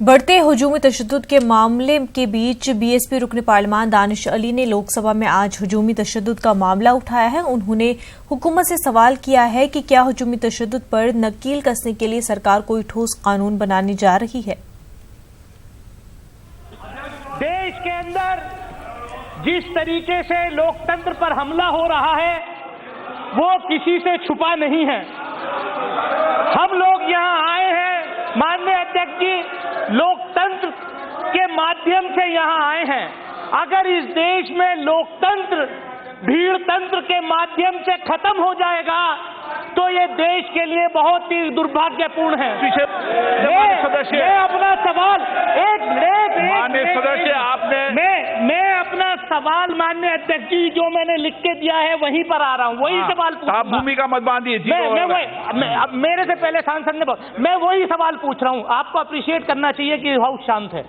बढ़ते हुजूमी तशद्दुद के मामले के बीच बीएसपी रुकन पार्लियामान दानिश अली ने लोकसभा में आज हुजूमी तशद्दुद का मामला उठाया है। उन्होंने हुकूमत से सवाल किया है कि क्या हुजूमी तशद्दुद पर नकील कसने के लिए सरकार कोई ठोस कानून बनाने जा रही है। देश के अंदर जिस तरीके से लोकतंत्र पर हमला हो रहा है वो किसी से छुपा नहीं है। हम लोग यहाँ आए हैं, माननीय अध्यक्ष जी, लोकतंत्र के माध्यम से यहाँ आए हैं। अगर इस देश में लोकतंत्र भीड़ तंत्र के माध्यम से खत्म हो जाएगा तो ये देश के लिए बहुत ही दुर्भाग्यपूर्ण है। मैं अपना सवाल मैं अपना सवाल माननीय अध्यक्ष जी जो मैंने लिख के दिया है वहीं पर आ रहा हूँ, वही सवाल आप भूमिका मत बांधिए। मेरे से पहले सांसद ने मैं वही सवाल पूछ रहा हूँ। आपको अप्रिशिएट करना चाहिए कि हाउस शांत है।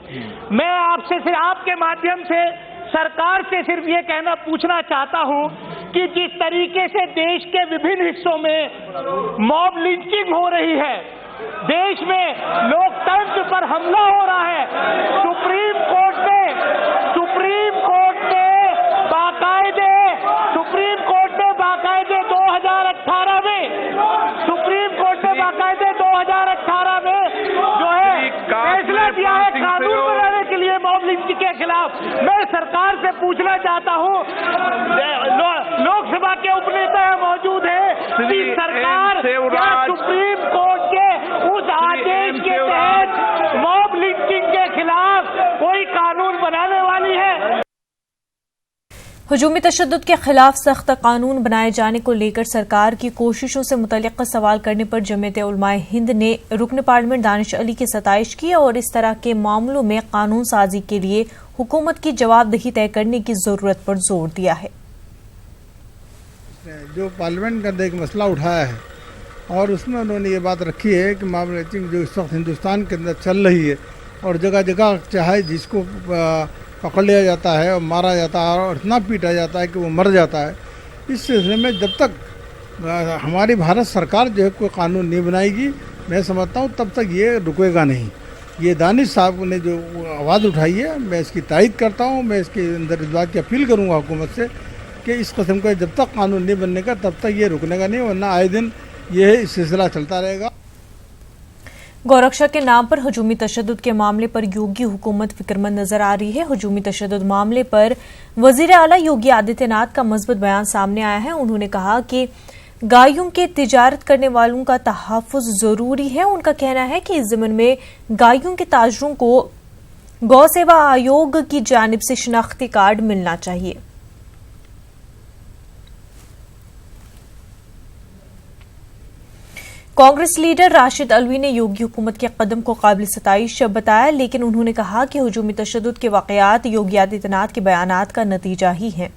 मैं आपसे सिर्फ आपके माध्यम से सरकार से सिर्फ ये कहना पूछना चाहता हूं कि जिस तरीके से देश के विभिन्न हिस्सों में मॉब लिंचिंग हो रही है, देश में लोकतंत्र पर हमला हो रहा है, सुप्रीम कोर्ट ने बाकायदे 2018 में जो है फैसला दिया है कानून बनाने के लिए मॉब लिंचिंग के खिलाफ। मैं सरकार से पूछना चाहता हूं, लोकसभा के उपनेता मौजूद है कि सरकार क्या सुप्रीम कोर्ट के उस आदेश के तहत मॉब लिंचिंग के खिलाफ कोई कानून बनाने वाली है। हुजूमी तशद्दुद के खिलाफ सख्त कानून बनाए जाने को लेकर सरकार की कोशिशों से मुतल्लिक़ सवाल करने पर जमीयत उलमाए हिंद ने रुकन पार्लियामेंट दानिश अली की सताइश की और इस तरह के मामलों में कानून साजी के लिए हुकूमत की जवाबदेही तय करने की जरूरत पर जोर दिया है। जो पार्लियामेंट का एक मसला उठाया है और उसमें उन्होंने ये बात रखी है कि मॉब लिंचिंग जो इस वक्त हिंदुस्तान के अंदर चल रही है और जगह जगह चाहे जिसको पकड़ लिया जाता है और मारा जाता है और इतना पीटा जाता है कि वो मर जाता है। इस सिलसिले में जब तक हमारी भारत सरकार जो है कोई कानून नहीं बनाएगी, मैं समझता हूँ तब तक ये रुकेगा नहीं। ये दानिश साहब ने जो आवाज़ उठाई है, मैं इसकी तायद करता हूँ। मैं इसके अंदर इस बात की अपील करूँगा हुकूमत से कि इस किस्म का जब तक कानून नहीं बनने का तब तक ये रुकने का नहीं, वरना आए दिन ये सिलसिला चलता रहेगा। गौरक्षा के नाम पर हुजूमी तशद्दुद के मामले पर योगी हुकूमत फिक्रमंद नजर आ रही है। हुजूमी तशद्दुद मामले पर वजीर आला योगी आदित्यनाथ का मजबूत बयान सामने आया है। उन्होंने कहा कि गायों के तिजारत करने वालों का तहफ़्फ़ुज़ जरूरी है। उनका कहना है कि इस ज़मीन में गायों के ताजरों को गौ सेवा आयोग की जानिब से शिनाख्ती कार्ड मिलना चाहिए। कांग्रेस लीडर राशिद अलवी ने योगी हुकूमत के कदम को काबिल सताइश बताया, लेकिन उन्होंने कहा कि हुजूमी तशद्दुद के वाक़यात योगी आदित्यनाथ के बयानात का नतीजा ही है।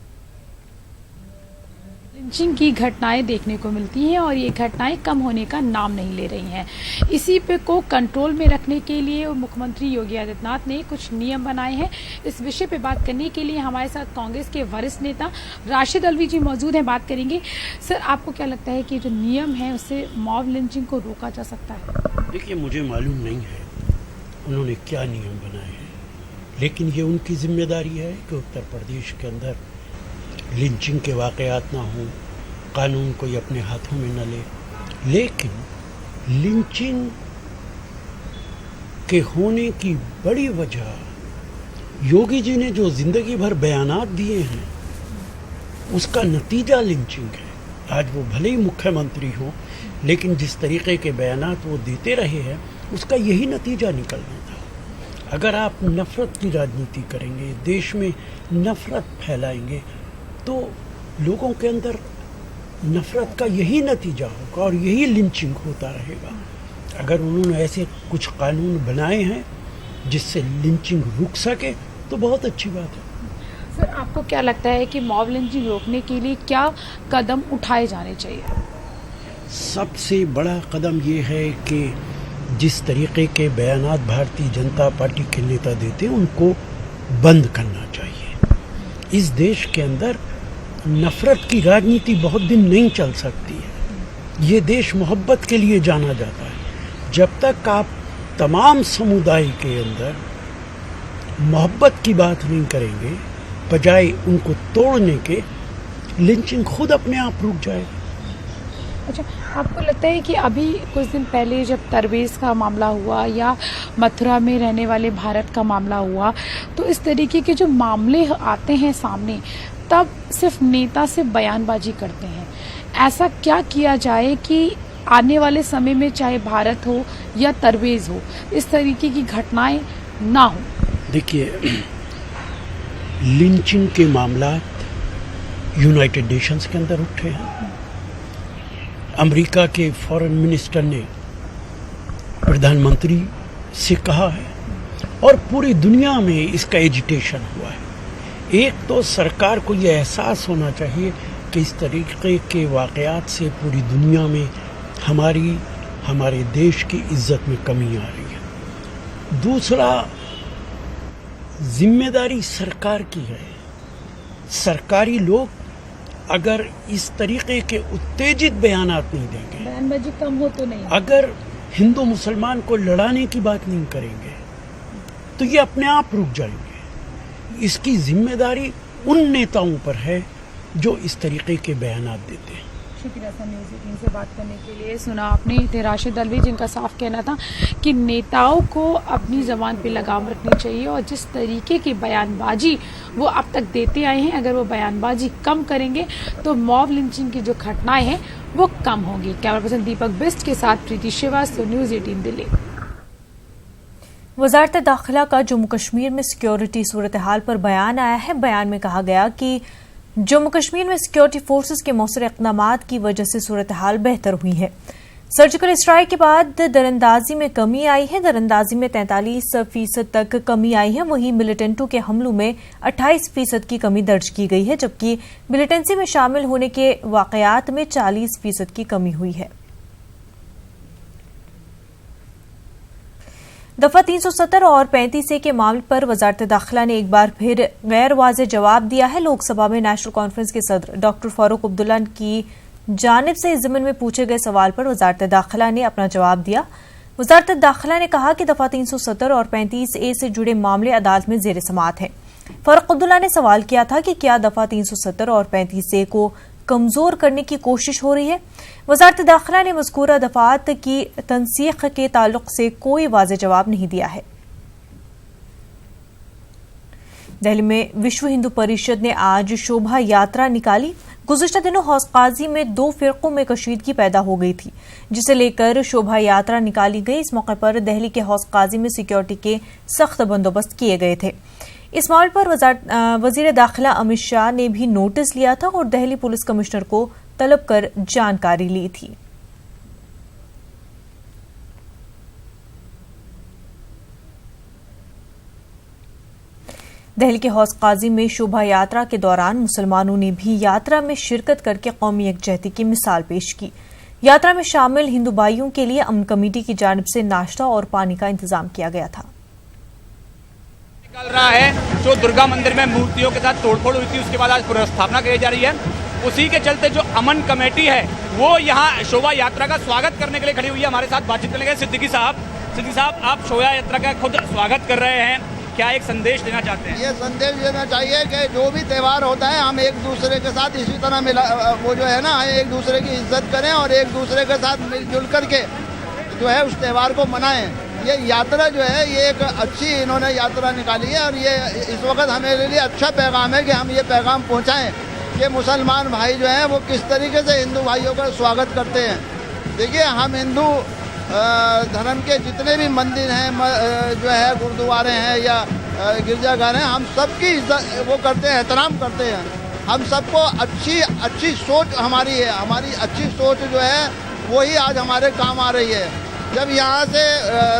लिंचिंग की घटनाएं देखने को मिलती हैं और ये घटनाएं कम होने का नाम नहीं ले रही हैं। इसी पे को कंट्रोल में रखने के लिए मुख्यमंत्री योगी आदित्यनाथ ने कुछ नियम बनाए हैं। इस विषय पे बात करने के लिए हमारे साथ कांग्रेस के वरिष्ठ नेता राशिद अलवी जी मौजूद हैं, बात करेंगे। सर, आपको क्या लगता है कि जो नियम है उससे मॉब लिंचिंग को रोका जा सकता है? देखिए, मुझे मालूम नहीं है उन्होंने क्या नियम बनाए हैं, लेकिन ये उनकी जिम्मेदारी है कि उत्तर प्रदेश के अंदर लिंचिंग के वाक़यात ना हों, कानून कोई अपने हाथों में न ले। लेकिन लिंचिंग के होने की बड़ी वजह योगी जी ने जो जिंदगी भर बयानात दिए हैं उसका नतीजा लिंचिंग है। आज वो भले ही मुख्यमंत्री हो, लेकिन जिस तरीके के बयानात वो देते रहे हैं उसका यही नतीजा निकलना था। अगर आप नफरत की राजनीति करेंगे, देश में नफरत फैलाएंगे, तो लोगों के अंदर नफरत का यही नतीजा होगा और यही लिंचिंग होता रहेगा। अगर उन्होंने ऐसे कुछ कानून बनाए हैं जिससे लिंचिंग रुक सके तो बहुत अच्छी बात है। सर, आपको क्या लगता है कि मॉब लिंचिंग रोकने के लिए क्या कदम उठाए जाने चाहिए? सबसे बड़ा कदम ये है कि जिस तरीके के बयानात भारतीय जनता पार्टी के नेता देते हैं उनको बंद करना चाहिए। इस देश के अंदर नफरत की राजनीति बहुत दिन नहीं चल सकती है। ये देश मोहब्बत के लिए जाना जाता है। जब तक आप तमाम समुदाय के अंदर मोहब्बत की बात नहीं करेंगे, बजाय उनको तोड़ने के, लिंचिंग खुद अपने आप रुक जाएगी। अच्छा, आपको लगता है कि अभी कुछ दिन पहले जब तरवेज का मामला हुआ या मथुरा में रहने वाले भारत का मामला हुआ, तो इस तरीके के जो मामले आते हैं सामने, तब सिर्फ नेता से बयानबाजी करते हैं। ऐसा क्या किया जाए कि आने वाले समय में चाहे भारत हो या तरवेज हो, इस तरीके की घटनाएं ना हो? देखिए, लिंचिंग के मामला यूनाइटेड नेशंस के अंदर उठे हैं। अमेरिका के फॉरेन मिनिस्टर ने प्रधानमंत्री से कहा है और पूरी दुनिया में इसका एजिटेशन हुआ है। एक तो सरकार को यह एहसास होना चाहिए कि इस तरीके के वाक़यात से पूरी दुनिया में हमारे देश की इज्जत में कमी आ रही है। दूसरा, जिम्मेदारी सरकार की है। सरकारी लोग अगर इस तरीके के उत्तेजित बयानात नहीं देंगे, बयानबाजी कम हो तो नहीं, अगर हिंदू मुसलमान को लड़ाने की बात नहीं करेंगे, तो ये अपने आप रुक जाएंगे। इसकी जिम्मेदारी उन नेताओं पर है जो इस तरीके के बयानात देते हैं। शुक्रिया सर, न्यूज़ 18 से बात करने के लिए। सुना आपने थे राशिद अल्वी, जिनका साफ कहना था कि नेताओं को अपनी ज़बान पे लगाम रखनी चाहिए और जिस तरीके की बयानबाजी वो अब तक देते आए हैं, अगर वो बयानबाजी कम करेंगे तो मॉब लिंचिंग की जो घटनाएं हैं वो कम होंगी। कैमरा पर्सन दीपक बिस्ट के साथ प्रीति श्रीवास्तव, न्यूज़ 18 दिल्ली। वजारत दाखिला का जम्मू कश्मीर में सिक्योरिटी सूरत हाल पर बयान आया है। बयान में कहा गया कि जम्मू कश्मीर में सिक्योरिटी फोर्सेस के मौसर इक़दामात की वजह से सूरत हाल बेहतर हुई है। सर्जिकल स्ट्राइक के बाद दरअंदाजी में कमी आई है। दरअंदाजी में 43% तक कमी आई है। वहीं मिलिटेंटों के हमलों में 28% की कमी दर्ज की गई है, जबकि मिलिटेंसी में शामिल होने के वाकयात में 40% की कमी हुई है। दफा 370 और 35A के मामले पर वजारत दाखिला ने एक बार फिर गैर वाज़ेह जवाब दिया है। लोकसभा में नेशनल कॉन्फ्रेंस के सदर डॉक्टर फारूक अब्दुल्ला की जानिब से इस ज़िम्न में पूछे गए सवाल पर वजारत दाखिला ने अपना जवाब दिया। वजारत दाखिला ने कहा कि दफा 370 और 35A से जुड़े मामले अदालत में जेर समाअत हैं। फारूक अब्दुल्ला ने सवाल किया था कि क्या दफा 370 और 35A को कमजोर करने की कोशिश हो रही है। वजारत दाखिला ने मज़कूरा दफात की तनसीख के ताल्लुक से कोई वाज़ेह जवाब नहीं दिया है। दिल्ली में विश्व हिंदू परिषद ने आज शोभा यात्रा निकाली। गुज़िश्ता दिनों हौस काजी में 2 फिरकों में कशीदगी पैदा हो गई थी, जिसे लेकर शोभा यात्रा निकाली गई। इस मौके पर दिल्ली के हौस काजी में सिक्योरिटी के सख्त बंदोबस्त किए गए थे। इस मामले पर वजीर दाखिला अमित शाह ने भी नोटिस लिया था और दिल्ली पुलिस कमिश्नर को तलब कर जानकारी ली थी। दिल्ली के हौस काजी में शोभा यात्रा के दौरान मुसलमानों ने भी यात्रा में शिरकत करके कौमी यकजहती की मिसाल पेश की। यात्रा में शामिल हिंदू भाइयों के लिए अमन कमेटी की जानिब से नाश्ता और पानी का इंतजाम किया गया था। निकल रहा है जो दुर्गा मंदिर में मूर्तियों के साथ तोड़फोड़ हुई थी, उसके बाद आज पुनर्स्थापना की जा रही है। उसी के चलते जो अमन कमेटी है वो यहाँ शोभा यात्रा का स्वागत करने के लिए खड़ी हुई है। हमारे साथ बातचीत करने के सिद्दीकी साहब, आप शोभा यात्रा का खुद स्वागत कर रहे हैं, क्या एक संदेश देना चाहते हैं? ये संदेश देना चाहिए कि जो भी त्यौहार होता है हम एक दूसरे के साथ इसी तरह वो जो है ना, एक दूसरे की इज्जत करें और एक दूसरे के साथ मिलजुल करके जो है उस त्यौहार को मनाएं। ये यात्रा जो है ये एक अच्छी इन्होंने यात्रा निकाली है और ये इस वक्त हमारे लिए अच्छा पैगाम है कि हम ये पैगाम पहुंचाएं कि मुसलमान भाई जो हैं वो किस तरीके से हिंदू भाइयों का स्वागत करते हैं। देखिए, हम हिंदू धर्म के जितने भी मंदिर हैं, जो है गुरुद्वारे हैं या गिरजाघर हैं, हम सबकी इज्जत वो करते हैं, एहतराम करते हैं। हम सबको अच्छी सोच हमारी है, हमारी अच्छी सोच जो है वही आज हमारे काम आ रही है। जब यहाँ से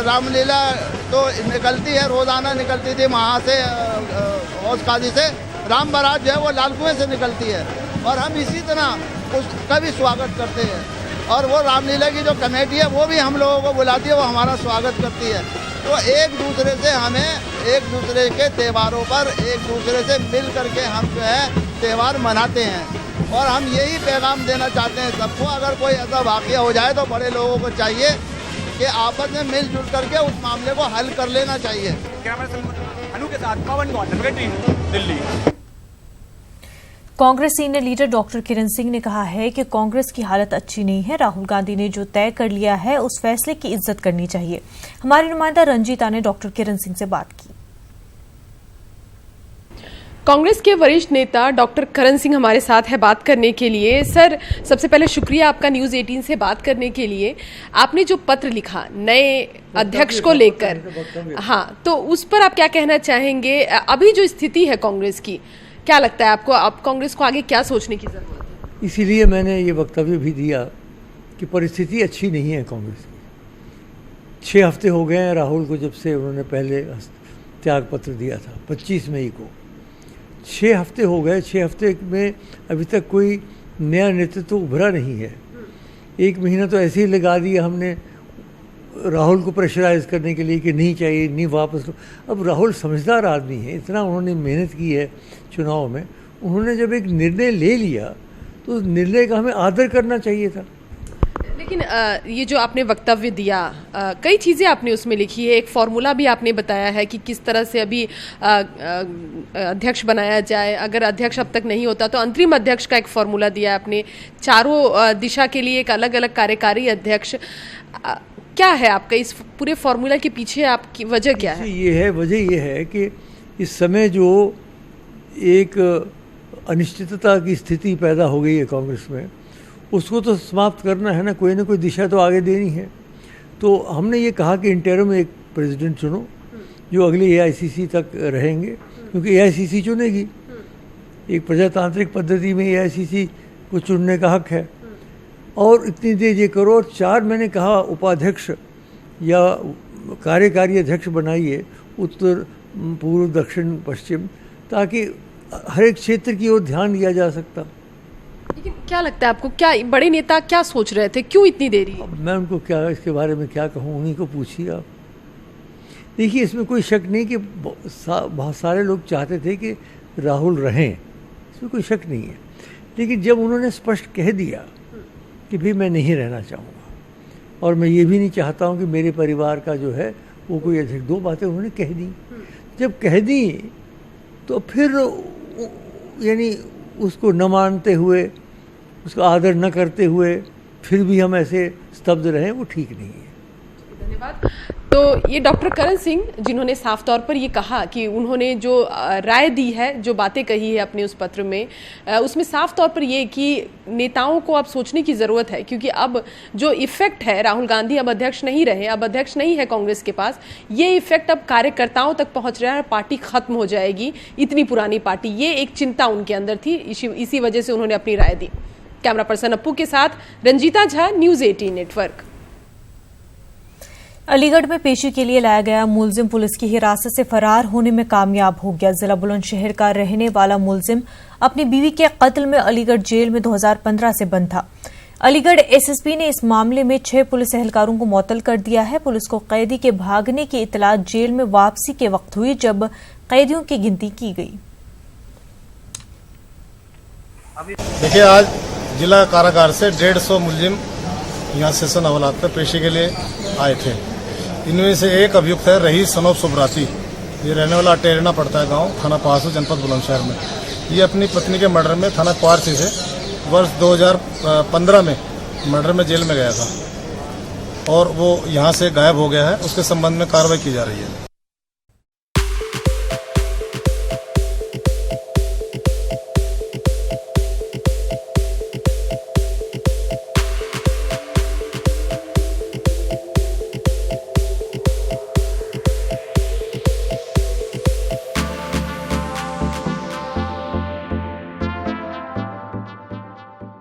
रामलीला तो निकलती है, रोज़ाना निकलती थी वहाँ से हौस काजी से, राम बारात जो है वो लाल कुएं से निकलती है और हम इसी तरह उसका भी स्वागत करते हैं। और वो रामलीला की जो कमेटी है वो भी हम लोगों को बुलाती है, वो हमारा स्वागत करती है। तो एक दूसरे से हमें एक दूसरे के त्योहारों पर एक दूसरे से मिल करके हम जो है त्यौहार मनाते हैं और हम यही पैगाम देना चाहते हैं सबको। अगर कोई ऐसा वाक़या हो जाए तो बड़े लोगों को चाहिए कि आपस में मिलजुल करके उस मामले को हल कर लेना चाहिए। अनु के साथ Pawan Gaur, Delhi. Congress senior leader doctor Kiran Singh ने कहा है कि कांग्रेस की हालत अच्छी नहीं है। राहुल गांधी ने जो तय कर लिया है उस फैसले की इज्जत करनी चाहिए। हमारी नुमाइंदा रंजीता ने डॉक्टर किरण सिंह से बात की। कांग्रेस के वरिष्ठ नेता डॉक्टर करण सिंह हमारे साथ है बात करने के लिए। सर, सबसे पहले शुक्रिया आपका न्यूज़ 18 से बात करने के लिए। आपने जो पत्र लिखा नए अध्यक्ष को लेकर, हाँ, तो उस पर आप क्या कहना चाहेंगे? अभी जो स्थिति है कांग्रेस की, क्या लगता है आपको, आप कांग्रेस को आगे क्या सोचने की जरूरत है? इसीलिए मैंने ये वक्तव्य भी दिया कि परिस्थिति अच्छी नहीं है कांग्रेस की। 6 हफ्ते हो गए हैं राहुल को जब से उन्होंने पहले त्याग पत्र दिया था 25 मई को। 6 हफ्ते हो गए। 6 हफ्ते में अभी तक कोई नया नेतृत्व उभरा नहीं है। 1 महीना तो ऐसे ही लगा दिया हमने राहुल को प्रेशराइज करने के लिए कि नहीं चाहिए, नहीं वापस लो। अब राहुल समझदार आदमी है, इतना उन्होंने मेहनत की है चुनाव में। उन्होंने जब एक निर्णय ले लिया तो उस निर्णय का हमें आदर करना चाहिए था। लेकिन ये जो आपने वक्तव्य दिया, कई चीज़ें आपने उसमें लिखी है। एक फॉर्मूला भी आपने बताया है कि किस तरह से अभी अध्यक्ष बनाया जाए। अगर अध्यक्ष अब तक नहीं होता तो अंतरिम अध्यक्ष का एक फॉर्मूला दिया आपने। चारों दिशा के लिए एक अलग अलग कार्यकारी अध्यक्ष। क्या है आपका इस पूरे फॉर्मूला के पीछे आपकी वजह क्या है? वजह ये है कि इस समय जो एक अनिश्चितता की स्थिति पैदा हो गई है कांग्रेस में, उसको तो समाप्त करना है ना कोई दिशा तो आगे देनी है। तो हमने ये कहा कि इंटरिम एक प्रेसिडेंट चुनो जो अगले AICC तक रहेंगे, क्योंकि AICC चुनेगी। एक प्रजातांत्रिक पद्धति में AICC को चुनने का हक है। और इतनी देर ये करो। और 4 मैंने कहा उपाध्यक्ष या कार्यकारी अध्यक्ष बनाइए, उत्तर, पूर्व, दक्षिण, पश्चिम, ताकि हर एक क्षेत्र की ओर ध्यान दिया जा सकता। लेकिन क्या लगता है आपको, क्या बड़े नेता क्या सोच रहे थे, क्यों इतनी देरी? मैं उनको क्या इसके बारे में क्या कहूँ, उन्हीं को पूछिए आप। देखिए, इसमें कोई शक नहीं कि बहुत सारे लोग चाहते थे कि राहुल रहें, इसमें कोई शक नहीं है। लेकिन जब उन्होंने स्पष्ट कह दिया कि भाई मैं नहीं रहना चाहूँगा और मैं ये भी नहीं चाहता हूँ कि मेरे परिवार का जो है वो कोई अध्यक्ष, 2 बातें उन्होंने कह दी। जब कह दी तो फिर यानी उसको न मानते हुए, उसका आदर न करते हुए फिर भी हम ऐसे स्तब्ध रहें, वो ठीक नहीं है। धन्यवाद। तो ये डॉक्टर करण सिंह जिन्होंने साफ तौर पर ये कहा कि उन्होंने जो राय दी है, जो बातें कही है अपने उस पत्र में, उसमें साफ तौर पर ये कि नेताओं को अब सोचने की ज़रूरत है, क्योंकि अब जो इफेक्ट है, राहुल गांधी अब अध्यक्ष नहीं रहे, अब अध्यक्ष नहीं है कांग्रेस के पास, ये इफेक्ट अब कार्यकर्ताओं तक पहुंच रहा है। पार्टी खत्म हो जाएगी, इतनी पुरानी पार्टी, ये एक चिंता उनके अंदर थी। इसी वजह से उन्होंने अपनी राय दी। कैमरा पर्सन अप्पू के साथ रंजीता झा, न्यूज़ 18 नेटवर्क। अलीगढ़ में पेशी के लिए लाया गया मुलजिम पुलिस की हिरासत से फरार होने में कामयाब हो गया। जिला बुलंदशहर का रहने वाला मुलजिम अपनी बीवी के कत्ल में अलीगढ़ जेल में 2015 से बंद था। अलीगढ़ SSP ने इस मामले में 6 पुलिस एहलकारों को मुअत्तल कर दिया है। पुलिस को कैदी के भागने की इतला जेल में वापसी के वक्त हुई, जब कैदियों की गिनती की गई। देखिए, आज जिला कारागार से 150 मुलजिम यहाँ सेशन अदालत पर पेशी के लिए आए थे। इनमें से एक अभियुक्त है रहीस सनोब सुब्राती। ये रहने वाला टेरना पड़ता है गांव, थाना पासू, जनपद बुलंदशहर में। ये अपनी पत्नी के मर्डर में थाना क्वारसी से वर्ष 2015 में मर्डर में जेल में गया था और वो यहाँ से गायब हो गया है। उसके संबंध में कार्रवाई की जा रही है।